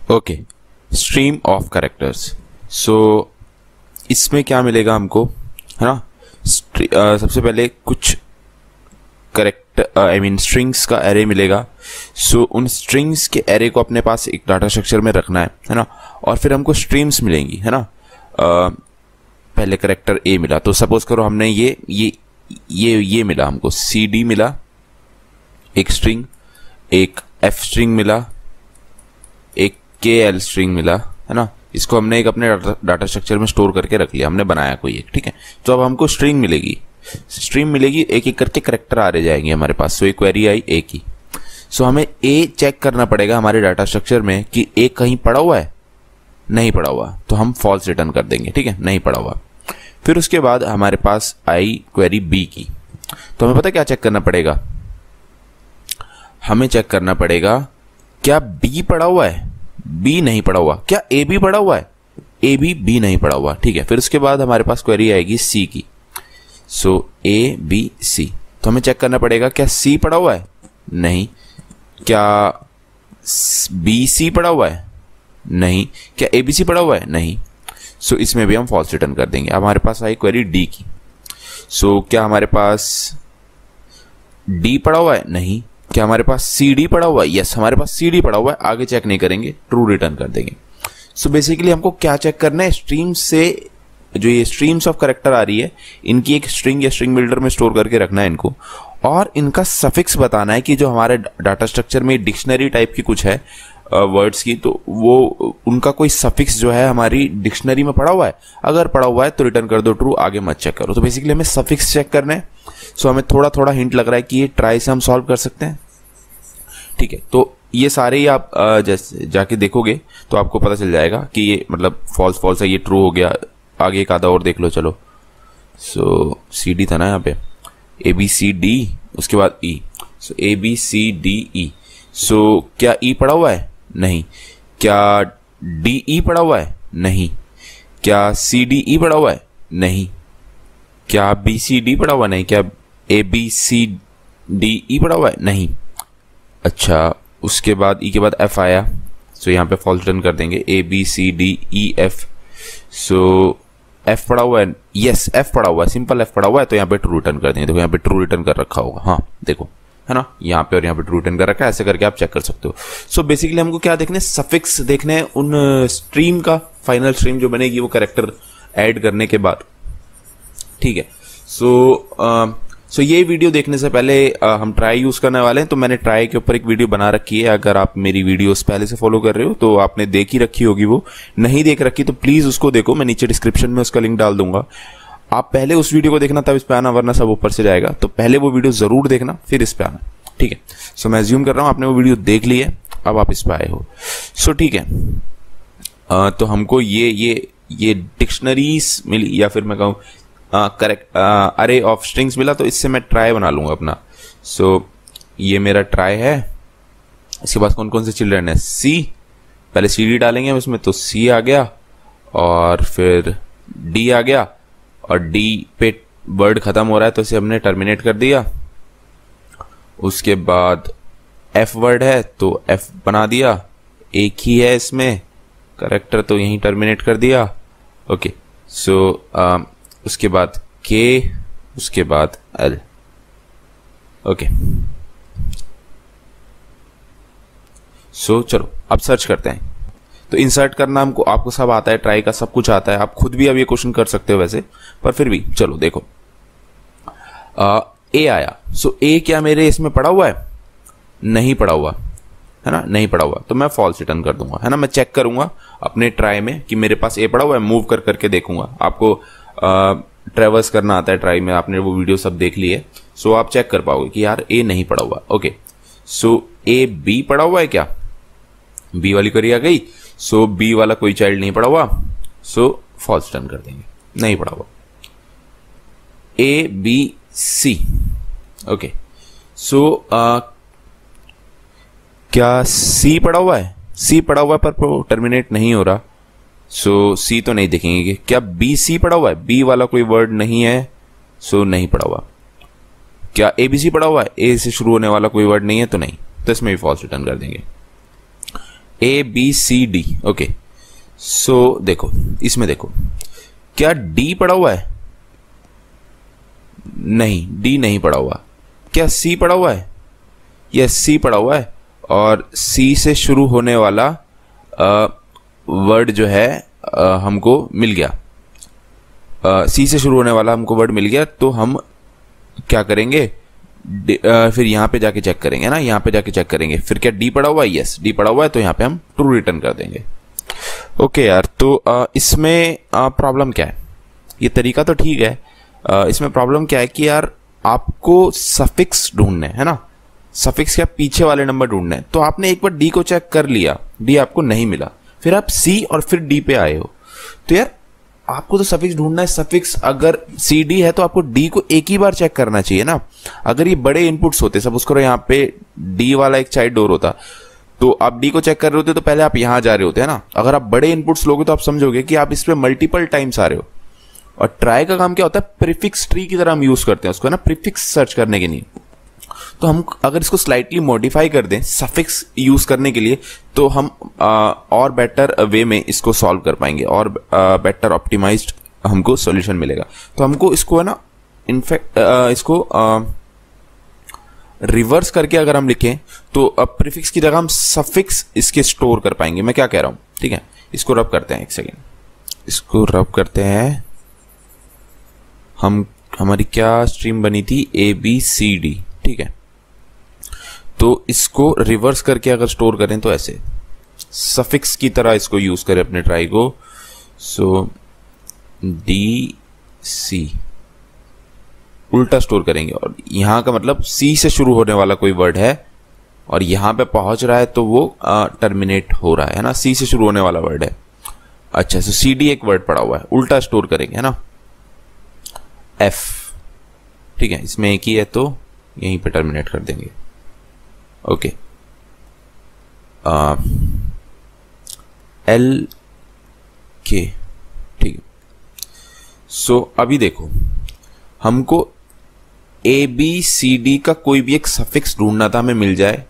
Okay, stream of characters. So इसमें क्या मिलेगा हमको, है ना। सबसे पहले कुछ करेक्टर स्ट्रिंग्स का एरे मिलेगा। सो उन स्ट्रिंग्स के एरे को अपने पास एक डाटा स्ट्रक्चर में रखना है ना। और फिर हमको स्ट्रीम्स मिलेंगी, है ना। पहले करेक्टर ए मिला, तो सपोज करो हमने ये मिला हमको, सी डी मिला एक स्ट्रिंग, एक एफ स्ट्रिंग मिला, एक के एल स्ट्रिंग मिला, है ना। इसको हमने एक अपने डाटा स्ट्रक्चर में स्टोर करके रख लिया, हमने बनाया कोई एक, ठीक है। तो अब हमको स्ट्रिंग मिलेगी, एक एक करके करेक्टर आ रहे जाएंगे हमारे पास। सो एक क्वेरी आई ए की। सो हमें ए चेक करना पड़ेगा हमारे डाटा स्ट्रक्चर में कि ए कहीं पड़ा हुआ है, नहीं पड़ा हुआ, तो हम फॉल्स रिटर्न कर देंगे, ठीक है, नहीं पड़ा हुआ। फिर उसके बाद हमारे पास आई क्वेरी बी की। तो हमें पता क्या चेक करना पड़ेगा, हमें चेक करना पड़ेगा क्या बी पड़ा हुआ है, बी नहीं पड़ा हुआ, क्या ए बी पड़ा हुआ है, ए बी नहीं पड़ा हुआ, ठीक है। फिर उसके बाद हमारे पास क्वेरी आएगी सी की। सो ए बी सी, तो हमें चेक करना पड़ेगा क्या सी पड़ा हुआ है, नहीं। क्या बी सी पड़ा हुआ है, नहीं। क्या ए बी सी पड़ा हुआ है, नहीं। सो इसमें भी हम फॉल्स रिटर्न कर देंगे। अब हमारे पास आई क्वेरी डी की। सो क्या हमारे पास डी पड़ा हुआ है, नहीं। क्या हमारे पास सी डी पड़ा हुआ है, यस, हमारे पास सी डी पड़ा हुआ है, आगे चेक नहीं करेंगे, ट्रू रिटर्न कर देंगे। सो बेसिकली हमको क्या चेक करना है, स्ट्रीम से जो ये स्ट्रीम्स ऑफ कैरेक्टर आ रही है, इनकी एक स्ट्रिंग या स्ट्रिंग बिल्डर में स्टोर करके रखना है इनको, और इनका सफिक्स बताना है कि जो हमारे डाटा स्ट्रक्चर में डिक्शनरी टाइप की कुछ है वर्ड्स की, तो वो उनका कोई सफिक्स जो है हमारी डिक्शनरी में पड़ा हुआ है, अगर पड़ा हुआ है तो रिटर्न कर दो ट्रू, आगे मत चेक करो। तो बेसिकली हमें सफिक्स चेक करना है। सो हमें थोड़ा थोड़ा हिंट लग रहा है कि ये ट्राई से हम सॉल्व कर सकते हैं, ठीक है। तो ये सारे ही आप जैसे जाके देखोगे तो आपको पता चल जाएगा कि ये मतलब फॉल्स फॉल्स है, ये ट्रू हो गया। आगे एक आधा और देख लो, चलो। सो सी डी था ना यहाँ पे, ए बी सी डी, उसके बाद ई। सो ए बी सी डी ई। सो क्या ई पड़ा हुआ है, नहीं। क्या डी ई पड़ा हुआ है, नहीं। क्या सी डी ई पड़ा हुआ है, नहीं। क्या बी सी डी पड़ा हुआ है, नहीं। क्या ए बी सी डी ई पड़ा हुआ है, नहीं। अच्छा, उसके बाद ई के बाद एफ आया। सो यहाँ पे फॉल्स रिटर्न कर देंगे, A B C D E F. So F पड़ा हुआ है, यस, एफ पड़ा हुआ है, सिंपल एफ पड़ा हुआ है, तो यहाँ पे ट्रू रिटर्न कर देंगे। देखो यहाँ पे ट्रू रिटर्न कर रखा होगा, हाँ देखो, है ना, यहाँ पे और यहाँ पे ट्रू रिटर्न कर रखा है, ऐसे करके आप चेक कर सकते हो। सो बेसिकली हमको क्या देखने, सफिक्स देखने उन स्ट्रीम का, फाइनल स्ट्रीम जो बनेगी वो कैरेक्टर ऐड करने के बाद, ठीक है। सो ये वीडियो देखने से पहले हम ट्राई यूज करने वाले हैं, तो मैंने ट्राई के ऊपर एक वीडियो बना रखी है। अगर आप मेरी वीडियोस पहले से फॉलो कर रहे हो तो आपने देख ही रखी होगी, वो नहीं देख रखी तो प्लीज उसको देखो, मैं नीचे डिस्क्रिप्शन में उसका लिंक डाल दूंगा। आप पहले उस वीडियो को देखना तब इस पे आना, वरना सब ऊपर से जाएगा। तो पहले वो वीडियो जरूर देखना, फिर इस पे आना, ठीक है। सो मैं अज्यूम कर रहा हूं आपने वो वीडियो देख ली है, अब आप इस पे आए हो। सो ठीक है, तो हमको ये डिक्शनरीज मिली, या फिर मैं कहूँ करेक्ट अरे ऑफ स्ट्रिंग्स मिला, तो इससे मैं ट्राई बना लूंगा अपना। सो ये मेरा ट्राई है। इसके बाद कौन कौन से चिल्ड्रन है, सी, पहले सी डी डालेंगे हम इसमें, तो सी आ गया, और फिर डी आ गया, और डी पे वर्ड खत्म हो रहा है तो इसे हमने टर्मिनेट कर दिया। उसके बाद एफ वर्ड है तो एफ बना दिया, एक ही है इसमें करेक्टर, तो यहीं टर्मिनेट कर दिया, ओके। सो उसके बाद के, उसके बाद एल, ओके। सो चलो अब सर्च करते हैं। तो इंसर्ट करना हमको, आपको सब आता है, ट्राई का सब कुछ आता है, आप खुद भी अब ये क्वेश्चन कर सकते हो वैसे, पर फिर भी चलो देखो। ए आया। सो ए क्या मेरे इसमें पड़ा हुआ है, नहीं पड़ा हुआ, है ना, नहीं पड़ा हुआ, तो मैं फॉल्स रिटर्न कर दूंगा, है ना। मैं चेक करूंगा अपने ट्राई में कि मेरे पास ए पड़ा हुआ है, मूव कर करके देखूंगा। आपको ट्रेवर्स करना आता है ट्राई में, आपने वो वीडियो सब देख ली है, सो आप चेक कर पाओगे कि यार ए नहीं पड़ा हुआ, ओके। सो ए बी पड़ा हुआ है क्या, बी वाली क्वेरी आ गई। सो बी वाला कोई चाइल्ड नहीं पड़ा हुआ, सो फॉल्स रिटर्न कर देंगे, नहीं पड़ा हुआ। ए बी सी, ओके। सो क्या सी पड़ा हुआ है, सी पड़ा हुआ है पर टर्मिनेट नहीं हो रहा, सो सी तो नहीं देखेंगे। क्या बी सी पड़ा हुआ है, बी वाला कोई वर्ड नहीं है, सो नहीं पड़ा हुआ। क्या ए बी सी पड़ा हुआ है, ए से शुरू होने वाला कोई वर्ड नहीं है, तो नहीं, तो इसमें भी फॉल्स रिटर्न कर देंगे। A B C D. Okay, so देखो इसमें देखो, क्या डी पड़ा हुआ है? नहीं, डी नहीं पड़ा हुआ। क्या सी पड़ा हुआ है? यस, सी पड़ा हुआ है, और सी से शुरू होने वाला वर्ड जो है हमको मिल गया। सी से शुरू होने वाला हमको वर्ड मिल गया, तो हम क्या करेंगे, फिर यहां पे जाके चेक करेंगे ना, यहां पे जाके चेक करेंगे। फिर क्या डी पड़ा हुआ है? यस, डी पड़ा हुआ है, तो यहां पे हम ट्रू रिटर्न कर देंगे। ओके यार, तो इसमें प्रॉब्लम क्या है? ये तरीका तो ठीक है, इसमें प्रॉब्लम क्या है कि यार आपको सफिक्स ढूंढने है ना, सफिक्स क्या पीछे वाले नंबर ढूंढने। तो आपने एक बार डी को चेक कर लिया, डी आपको नहीं मिला, फिर आप सी और फिर डी पे आए हो, तो यार आपको तो सफिक्स ढूंढना है। सफिक्स अगर सी डी है तो आपको डी को एक ही बार चेक करना चाहिए ना। अगर ये बड़े इनपुट्स होते, सपोज करो यहाँ पे डी वाला एक चाइल्ड डोर होता, तो आप डी को चेक कर रहे होते तो पहले आप यहां जा रहे होते हैं ना। अगर आप बड़े इनपुट्स लोगे तो आप समझोगे कि आप इस पे मल्टीपल टाइम्स आ रहे हो। और ट्राई का काम क्या होता है, प्रीफिक्स ट्री की तरह हम यूज करते हैं उसको, है ना, प्रीफिक्स सर्च करने के लिए। तो हम अगर इसको स्लाइटली मॉडिफाई कर दें सफिक्स यूज करने के लिए, तो हम और बेटर वे में इसको सॉल्व कर पाएंगे, और बेटर ऑप्टिमाइज्ड हमको सॉल्यूशन मिलेगा। तो हमको इसको है ना, इनफैक्ट इसको रिवर्स करके अगर हम लिखें तो प्रीफिक्स की जगह हम सफिक्स इसके स्टोर कर पाएंगे। मैं क्या कह रहा हूं, ठीक है, इसको रब करते हैं, एक सेकेंड, इसको रब करते हैं। हमारी क्या स्ट्रीम बनी थी, ए बी सी डी, ठीक है। तो इसको रिवर्स करके अगर स्टोर करें तो ऐसे सफिक्स की तरह इसको यूज करें अपने ट्राई को। सो डी सी उल्टा स्टोर करेंगे, और यहां का मतलब सी से शुरू होने वाला कोई वर्ड है और यहां पे पहुंच रहा है तो वो टर्मिनेट हो रहा है ना, सी से शुरू होने वाला वर्ड है। अच्छा, सो सी डी एक वर्ड पड़ा हुआ है, उल्टा स्टोर करेंगे, है ना, एफ, ठीक है, इसमें एक ही है तो यहीं पे टर्मिनेट कर देंगे। ओके, एल के, ठीक है। सो अभी देखो, हमको ए बी सी डी का कोई भी एक सफिक्स ढूंढना था, हमें मिल जाए।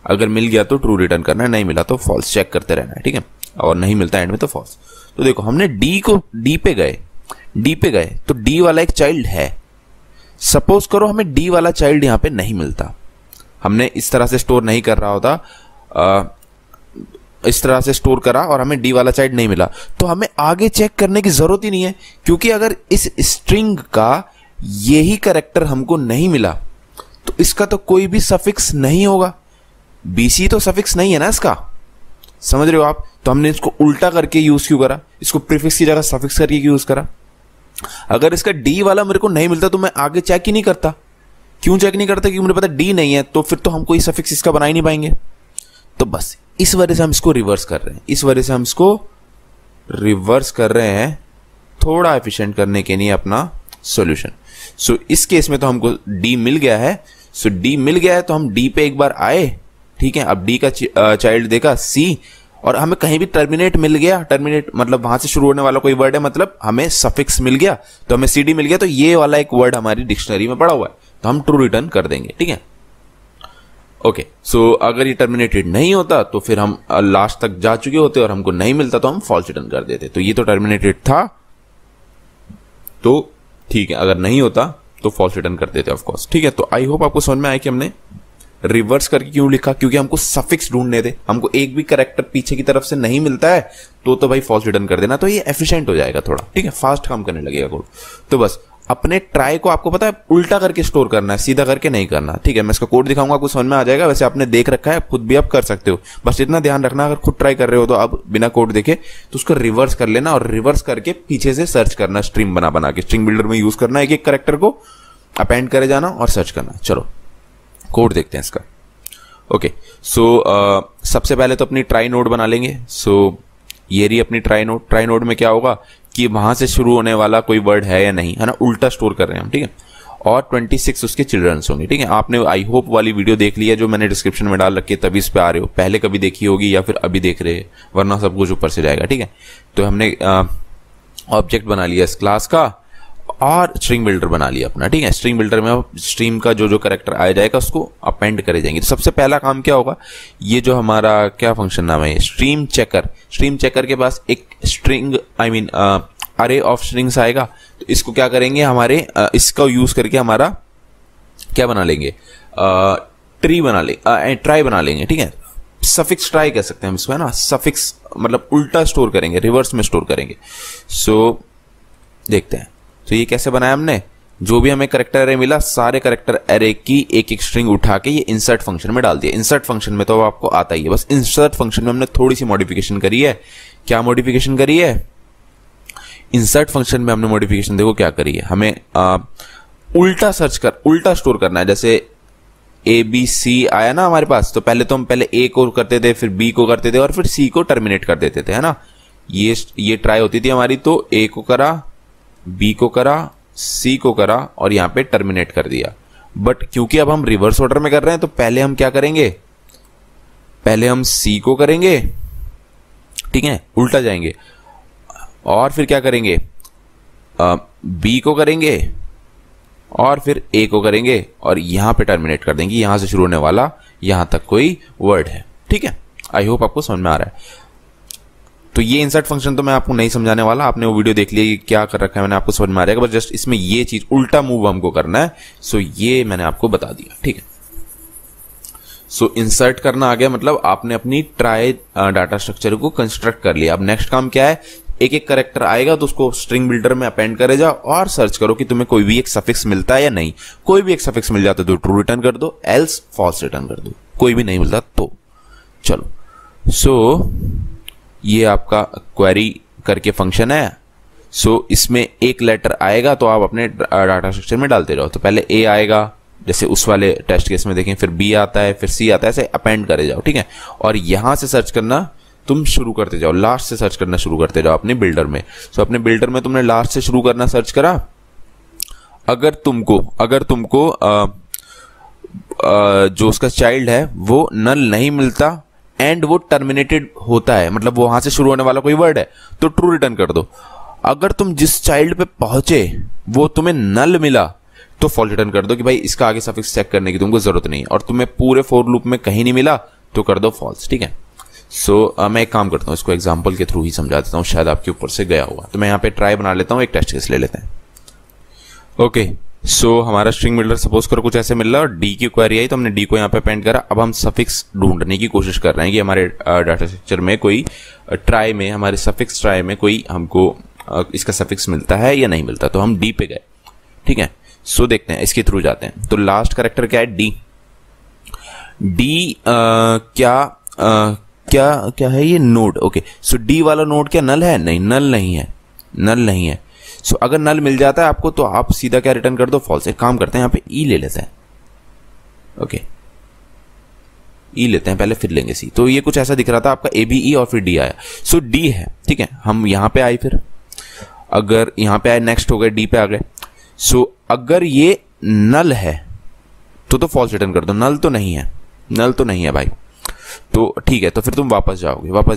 अगर मिल गया तो ट्रू रिटर्न करना है, नहीं मिला तो फॉल्स चेक करते रहना है, ठीक है, और नहीं मिलता एंड में तो फॉल्स। तो देखो हमने डी पे गए तो डी वाला एक चाइल्ड है। सपोज करो हमें डी वाला चाइल्ड यहां पे नहीं मिलता, हमने इस तरह से स्टोर नहीं कर रहा होता, इस तरह से स्टोर करा और हमें डी वाला चाइल्ड नहीं मिला, तो हमें आगे चेक करने की जरूरत ही नहीं है, क्योंकि अगर इस स्ट्रिंग का यही कैरेक्टर हमको नहीं मिला तो इसका तो कोई भी सफिक्स नहीं होगा। बीसी तो सफिक्स नहीं है ना इसका, समझ रहे हो आप। तो हमने इसको उल्टा करके यूज क्यों करा, इसको प्रीफिक्स की जगह सफिक्स करके यूज करा। अगर इसका डी वाला मेरे को नहीं मिलता तो मैं आगे चेक ही नहीं करता। क्यों चेक नहीं करता, क्योंकि मुझे पता डी नहीं है, तो फिर तो हम कोई सफिक्स इसका बना ही नहीं पाएंगे। तो बस इस वजह से हम इसको रिवर्स कर रहे हैं, इस वजह से हम इसको रिवर्स कर रहे हैं, थोड़ा एफिशिएंट करने के लिए अपना सॉल्यूशन। सो इस केस में तो हमको डी मिल गया है, सो डी मिल गया है तो हम डी पे एक बार आए, ठीक है। अब डी का चाइल्ड देखा सी, और हमें कहीं भी टर्मिनेट मिल गया, टर्मिनेट मतलब वहां से शुरू होने वाला कोई वर्ड है, मतलब हमें सफिक्स मिल गया, तो हमें सी डी मिल गया, तो ये वाला एक वर्ड हमारी डिक्शनरी में पड़ा हुआ है, तो हम ट्रू रिटर्न कर देंगे, ठीक है। ओके, सो अगर ये टर्मिनेटेड नहीं होता तो फिर हम लास्ट तक जा चुके होते और हमको नहीं मिलता तो हम फॉल्स रिटर्न कर देते। तो ये तो टर्मिनेटेड था, तो ठीक है, अगर नहीं होता तो फॉल्स रिटर्न कर देते ऑफ कोर्स, ठीक है। तो आई होप आपको समझ में आया कि हमने रिवर्स करके क्यों लिखा, क्योंकि हमको सफिक्स ढूंढने थे, हमको एक भी कैरेक्टर पीछे की तरफ से नहीं मिलता है तो भाई फॉल्स रिटर्न कर देना, तो ये एफिशिएंट हो जाएगा थोड़ा, ठीक है, फास्ट काम करने लगेगा कोड। तो बस अपने ट्राई को आपको पता है उल्टा करके स्टोर करना है, सीधा करके नहीं करना, ठीक है। मैं इसका कोड दिखाऊंगा, आपको समझ में आ जाएगा, वैसे आपने देख रखा है, खुद भी आप कर सकते हो, बस इतना ध्यान रखना, अगर खुद ट्राई कर रहे हो तो आप बिना कोड देखे तो उसको रिवर्स कर लेना, और रिवर्स करके पीछे से सर्च करना, स्ट्रिंग बना के स्ट्रिंग बिल्डर में यूज करना, एक एक कैरेक्टर को अपेंड करे जाना और सर्च करना। चलो कोड देखते हैं इसका। ओके, सो सबसे पहले तो अपनी ट्राई नोड बना लेंगे। सो ये रही अपनी ट्राई नोड में क्या होगा कि वहां से शुरू होने वाला कोई वर्ड है या नहीं, है ना, उल्टा स्टोर कर रहे हैं हम, ठीक है। और 26 उसके चिल्ड्रंस होंगे, ठीक है। आपने आई होप वाली वीडियो देख ली है जो मैंने डिस्क्रिप्शन में डाल रखी है, तभी इस पे आ रहे हो, पहले कभी देखी होगी या फिर अभी देख रहे हैं, वरना सब कुछ ऊपर से जाएगा, ठीक है। तो हमने ऑब्जेक्ट बना लिया इस क्लास का, और स्ट्रिंग बिल्डर बना लिया अपना, ठीक है। स्ट्रिंग बिल्डर में स्ट्रीम का जो जो कैरेक्टर आ जाएगा उसको अपेंड करे जाएंगे। तो सबसे पहला काम क्या होगा, ये जो हमारा क्या फंक्शन नाम है, स्ट्रीम चेकर। स्ट्रीम चेकर के पास एक स्ट्रिंग अरे ऑफ स्ट्रिंग्स आएगा। तो इसको क्या करेंगे, हमारे इसका यूज करके हमारा क्या बना लेंगे, ट्राई बना लेंगे, ठीक है। सफिक्स ट्राई कह सकते हैं हम इसको, है ना। सफिक्स मतलब उल्टा स्टोर करेंगे, रिवर्स में स्टोर करेंगे। सो देखते हैं। तो ये कैसे बनाया हमने, जो भी हमें करेक्टर एरे मिला, सारे करेक्टर एरे की एक एक स्ट्रिंग उठा के ये इंसर्ट फंक्शन में डाल दिया। इंसर्ट फंक्शन में तो आपको आता ही है, बस इंसर्ट फंक्शन में हमने थोड़ी सी मॉडिफिकेशन करी है। क्या मॉडिफिकेशन करी है, इंसर्ट फंक्शन में हमने मॉडिफिकेशन देखो क्या करी है, हमें उल्टा स्टोर करना है। जैसे ए बी सी आया ना हमारे पास, तो पहले तो हम पहले ए को करते थे, फिर बी को करते थे और फिर सी को टर्मिनेट कर देते थे, है ना। ये ट्राई होती थी हमारी, तो ए को करा, बी को करा, सी को करा और यहां पे टर्मिनेट कर दिया। बट क्योंकि अब हम रिवर्स ऑर्डर में कर रहे हैं, तो पहले हम क्या करेंगे, पहले हम सी को करेंगे, ठीक है, उल्टा जाएंगे, और फिर क्या करेंगे, बी को करेंगे और फिर ए को करेंगे और यहां पे टर्मिनेट कर देंगे। यहां से शुरू होने वाला यहां तक कोई वर्ड है, ठीक है। आई होप आपको समझ में आ रहा है। तो ये इंसर्ट फंक्शन तो मैं आपको नहीं समझाने वाला, आपने वो वीडियो देख लिया क्या कर रखा है मैंने, आपको समझ में आ जाएगा। बस जस्ट इसमें ये चीज उल्टा मूव हमको करना है। सो ये मैंने आपको बता दिया, ठीक है। सो इंसर्ट करना आ गया, मतलब आपने अपनी ट्राई डाटा स्ट्रक्चर को कंस्ट्रक्ट कर लिया। अब नेक्स्ट काम क्या है, एक एक कैरेक्टर आएगा तो उसको स्ट्रिंग बिल्डर में अपेंड करे जाओ और सर्च करो कि तुम्हें कोई भी एक सफिक्स मिलता है या नहीं। कोई भी एक सफिक्स मिल जाता है तो ट्रू रिटर्न कर दो, एल्स फॉल्स रिटर्न कर दो। कोई भी नहीं मिलता तो चलो। सो ये आपका क्वेरी करके फंक्शन है। सो इसमें एक लेटर आएगा तो आप अपने डाटा स्ट्रक्चर में डालते जाओ। तो पहले ए आएगा, जैसे उस वाले टेस्ट केस में देखें, फिर बी आता है, फिर सी आता है, ऐसे अपेंड करे जाओ, ठीक है। और यहां से सर्च करना तुम शुरू करते जाओ, लास्ट से सर्च करना शुरू करते जाओ अपने बिल्डर में। सो अपने बिल्डर में तुमने लास्ट से शुरू करना सर्च करा। अगर तुमको जो उसका चाइल्ड है वो नल नहीं मिलता एंड वो टर्मिनेटेड होता है, मतलब वो वहां से शुरू होने वाला कोई वर्ड है, तो ट्रू रिटर्न कर दो। अगर तुम जिस चाइल्ड पे पहुंचे वो तुम्हें नल मिला तो फॉल्स रिटर्न कर दो कि भाई इसका आगे सफिक्स चेक करने की तुमको जरूरत नहीं है। और तुम्हें पूरे फॉर लूप में कहीं नहीं मिला तो कर दो फॉल्स, ठीक है। सो मैं एक काम करता हूं, इसको एग्जांपल के थ्रू ही समझा देता हूं, शायद आपके ऊपर से गया होगा। तो मैं यहां पे ट्राई बना लेता हूं, एक टेस्ट केस ले लेते हैं। ओके, सो हमारा स्ट्रिंग बिल्डर सपोज करो कुछ ऐसे मिल रहा है और डी की क्वेरी आई, तो हमने डी को यहाँ पे अपेंड करा। अब हम सफिक्स ढूंढने की कोशिश कर रहे हैं कि हमारे डाटा स्ट्रक्चर में कोई ट्राई में, हमारे सफिक्स ट्राई में कोई हमको इसका सफिक्स मिलता है या नहीं मिलता। तो हम डी पे गए, ठीक है। सो देखते हैं, इसके थ्रू जाते हैं। तो लास्ट कैरेक्टर क्या है, डी। डी क्या है ये, नोड। ओके, सो डी वाला नोड क्या नल है, नहीं, नल नहीं है। सो अगर नल मिल जाता है आपको तो आप सीधा क्या रिटर्न कर दो, फॉल्स। एक काम करते हैं, यहां पे ई ले लेते हैं। ओके, ई लेते हैं पहले, फिर लेंगे सी। तो ये कुछ ऐसा दिख रहा था आपका, ए बी ई और फिर डी आया। सो डी है, ठीक है। हम यहां पे आए, फिर अगर यहां पे आए, नेक्स्ट हो गए, डी पे आ गए। सो अगर ये नल है तो फॉल्स रिटर्न कर दो। नल तो नहीं है भाई, तो ठीक है। तो फिर तुम वापस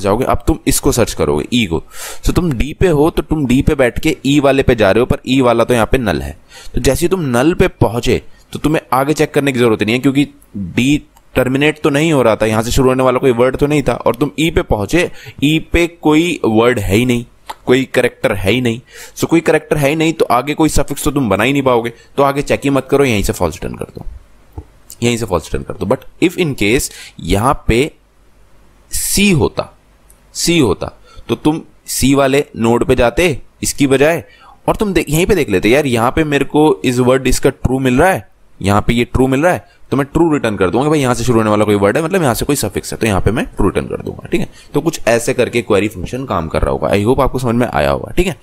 जाओगे। अब तुम इसको सर्च करोगे, ई को। तो तुम डी पे हो तो तुम डी पे बैठ के ई वाले पे जा रहे हो, पर ई वाला तो यहाँ पे नल है। तो जैसे ही तुम नल पे पहुंचे तो तुम्हें आगे चेक करने की जरूरत नहीं है, क्योंकि डी टर्मिनेट तो नहीं हो रहा था, यहां से शुरू होने वाला कोई वर्ड तो नहीं था। और तुम ई पे पहुंचे, ई पे कोई वर्ड है ही नहीं, कोई करेक्टर है ही नहीं। सो कोई करेक्टर है ही नहीं तो आगे कोई सफिक्स तो तुम बना ही नहीं पाओगे। तो आगे चेक ही मत करो, यहीं से फॉल्स रिटर्न कर दो। बट इफ इन केस यहां पे सी होता तो तुम सी वाले नोड पे जाते इसकी बजाय, और तुम यहीं पे देख लेते, यार यहां पे मेरे को इस वर्ड इसका ट्रू मिल रहा है, यहां पे ये ट्रू मिल रहा है, तो मैं ट्रू रिटर्न कर दूंगा। भाई यहां से शुरू होने वाला कोई वर्ड है, मतलब यहां से कोई सफिक्स है, तो यहां पे मैं ट्रू रिटर्न कर दूंगा, ठीक है। तो कुछ ऐसे करके क्वेरी फंक्शन काम कर रहा होगा। आई होप आपको समझ में आया होगा, ठीक है।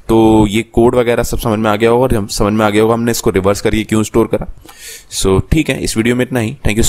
तो ये कोड वगैरह सब समझ में आ गया होगा, और समझ में आ गया होगा हमने इसको रिवर्स करके क्यों स्टोर करा। सो ठीक है, इस वीडियो में इतना ही। Thank you.